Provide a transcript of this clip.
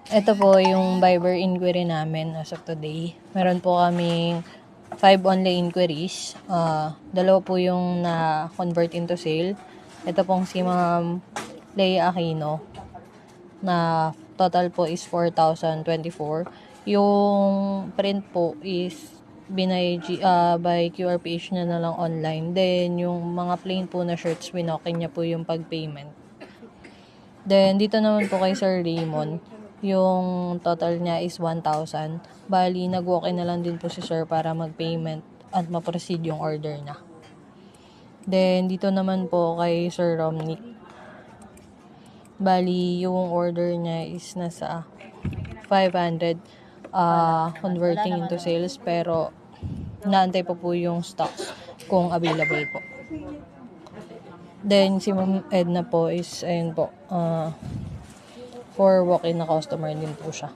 Ito po yung Viber inquiry namin as of today. Meron po kaming 5 only inquiries. Dalawa po yung na-convert into sale. Ito pong si Ma'am Leia Aquino na total po is 4,024. Yung print po is by QRPH na lang online. Then, yung mga plain po na shirts, winokin niya po yung pag-payment. Then, dito naman po kay Sir Raymond, yung total niya is 1,000. Bali, nag-walk-in na lang din po si Sir para mag-payment at ma-proceed yung order niya. Then, dito naman po kay Sir Romnick, bali, yung order niya is nasa 500 converting into sales, pero naantay pa po yung stocks kung available po. Then, si Ma'am Edna po is, ayun po, for walk-in na customer din po siya.